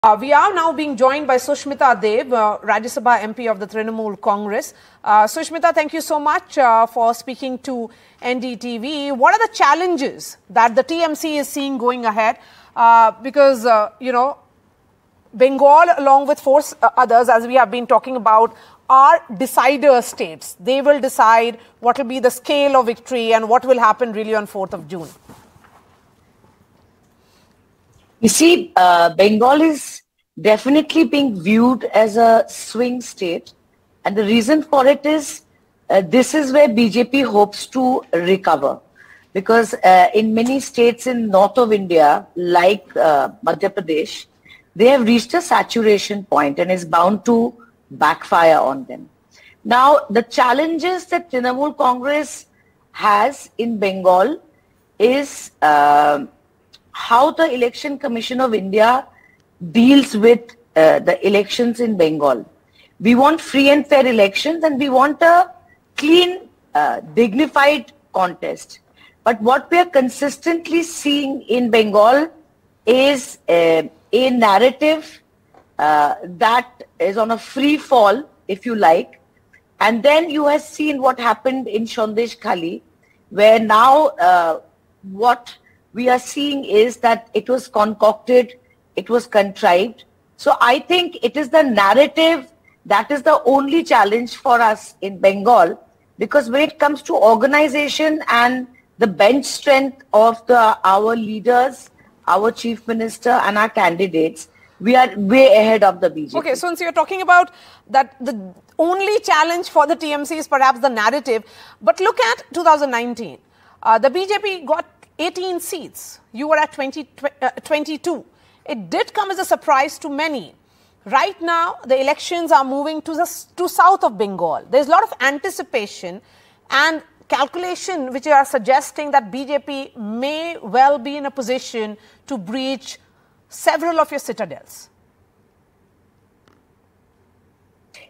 We are now being joined by Sushmita Dev, Rajya Sabha MP of the Trinamool Congress. Sushmita, thank you so much for speaking to NDTV. What are the challenges that the TMC is seeing going ahead? Because, Bengal, along with four others, as we have been talking about, are decider states. They will decide what will be the scale of victory and what will happen really on 4th of June. You see, Bengal is definitely being viewed as a swing state, and the reason for it is this is where BJP hopes to recover, because in many states in north of India, like Madhya Pradesh, they have reached a saturation point and is bound to backfire on them. Now, the challenges that Trinamool Congress has in Bengal is how the Election Commission of India deals with the elections in Bengal. We want free and fair elections, and we want a clean, dignified contest. But what we are consistently seeing in Bengal is a narrative that is on a free fall, if you like. And then you have seen what happened in Sandesh Khali, where now what we are seeing is that it was concocted, it was contrived. So I think it is the narrative that is the only challenge for us in Bengal, because when it comes to organization and the bench strength of our leaders, our chief minister and our candidates, we are way ahead of the BJP. Okay, so since you're talking about that, the only challenge for the TMC is perhaps the narrative. But look at 2019. The BJP got 18 seats. You were at 22. It did come as a surprise to many. Right now, the elections are moving to south of Bengal. There's a lot of anticipation and calculation which are suggesting that BJP may well be in a position to breach several of your citadels.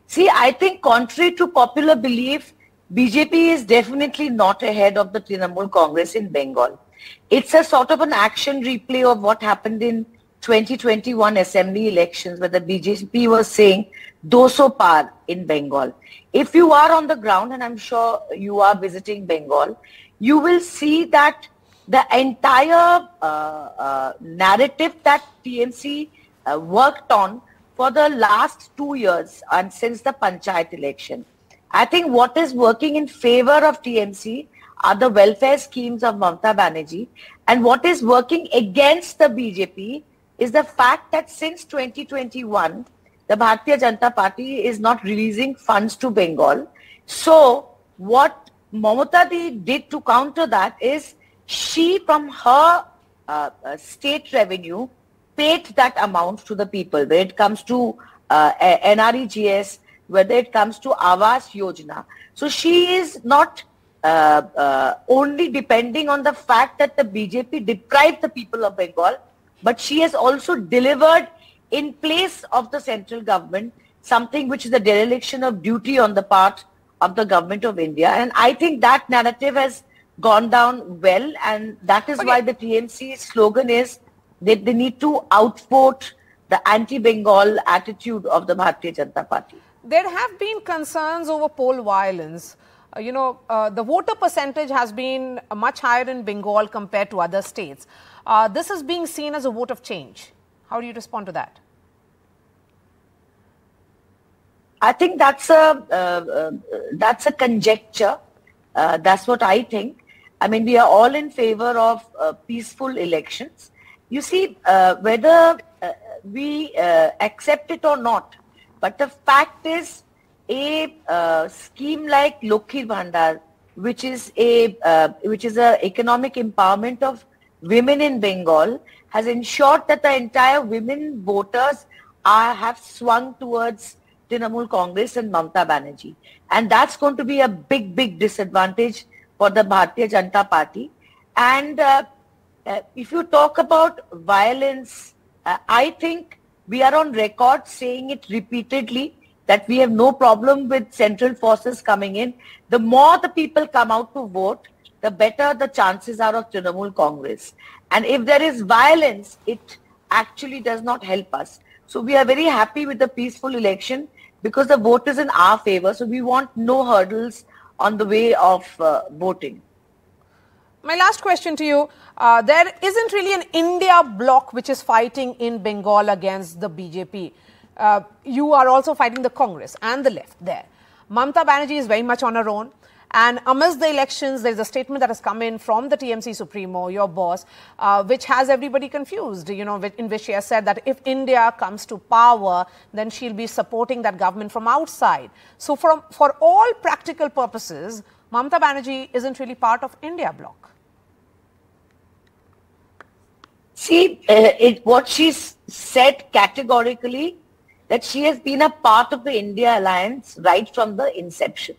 See, I think contrary to popular belief, BJP is definitely not ahead of the Trinamool Congress in Bengal. It's a sort of an action replay of what happened in 2021 assembly elections, where the BJP was saying 200 par in Bengal. If you are on the ground, and I'm sure you are visiting Bengal, you will see that the entire narrative that TMC worked on for the last 2 years and since the Panchayat election, I think what is working in favor of TMC are the welfare schemes of Mamata Banerjee, and what is working against the BJP is the fact that since 2021, the Bharatiya Janata Party is not releasing funds to Bengal. So what Mamata did to counter that is she, from her state revenue, paid that amount to the people, whether it comes to NREGS, whether it comes to Awas Yojana. So she is not only depending on the fact that the BJP deprived the people of Bengal, but she has also delivered in place of the central government, something which is a dereliction of duty on the part of the government of India. And I think that narrative has gone down well, and that is why the TMC slogan is that they need to outvote the anti-Bengal attitude of the Bharatiya Janata Party. There have been concerns over poll violence. The voter percentage has been much higher in Bengal compared to other states. This is being seen as a vote of change. How do you respond to that? I think that's a conjecture. That's what I think. I mean, we are all in favor of peaceful elections. You see, whether we accept it or not, but the fact is, a scheme like Lokhir Bhandar, which is a economic empowerment of women in Bengal, has ensured that the entire women voters have swung towards Trinamool Congress and Mamata Banerjee, and that's going to be a big disadvantage for the Bharatiya Janata Party. And if you talk about violence, I think we are on record saying it repeatedly that we have no problem with central forces coming in. The more the people come out to vote, the better the chances are of Trinamool Congress. And if there is violence, it actually does not help us. So we are very happy with the peaceful election because the vote is in our favor. So we want no hurdles on the way of voting. My last question to you, there isn't really an India bloc which is fighting in Bengal against the BJP. You are also fighting the Congress and the left there. Mamata Banerjee is very much on her own. And amidst the elections, there's a statement that has come in from the TMC Supremo, your boss, which has everybody confused, you know, in which she has said that if India comes to power, then she'll be supporting that government from outside. So for all practical purposes, Mamata Banerjee isn't really part of India bloc. See, what she's said categorically, that she has been a part of the India alliance right from the inception,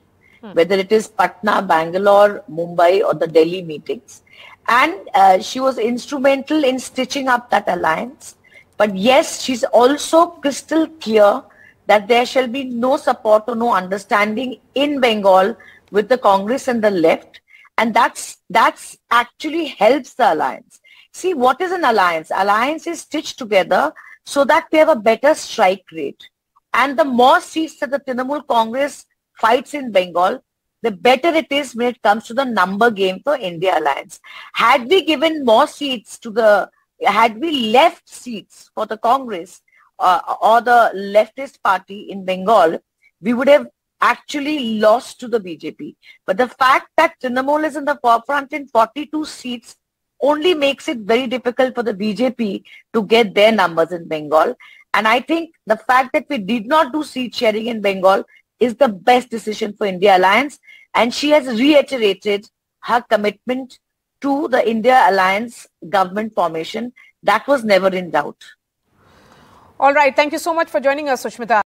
whether it is Patna, Bangalore, Mumbai or the Delhi meetings. And she was instrumental in stitching up that alliance. But yes, she's also crystal clear that there shall be no support or no understanding in Bengal with the Congress and the left. And that's actually helps the alliance. See, what is an alliance? Alliance is stitched together so that we have a better strike rate. And the more seats that the Trinamool Congress fights in Bengal, the better it is when it comes to the number game for India Alliance. Had we given more seats to had we left seats for the Congress or the leftist party in Bengal, we would have actually lost to the BJP. But the fact that Trinamool is in the forefront in 42 seats only makes it very difficult for the BJP to get their numbers in Bengal. And I think the fact that we did not do seat sharing in Bengal is the best decision for India Alliance. And she has reiterated her commitment to the India Alliance government formation. That was never in doubt. All right. Thank you so much for joining us, Sushmita.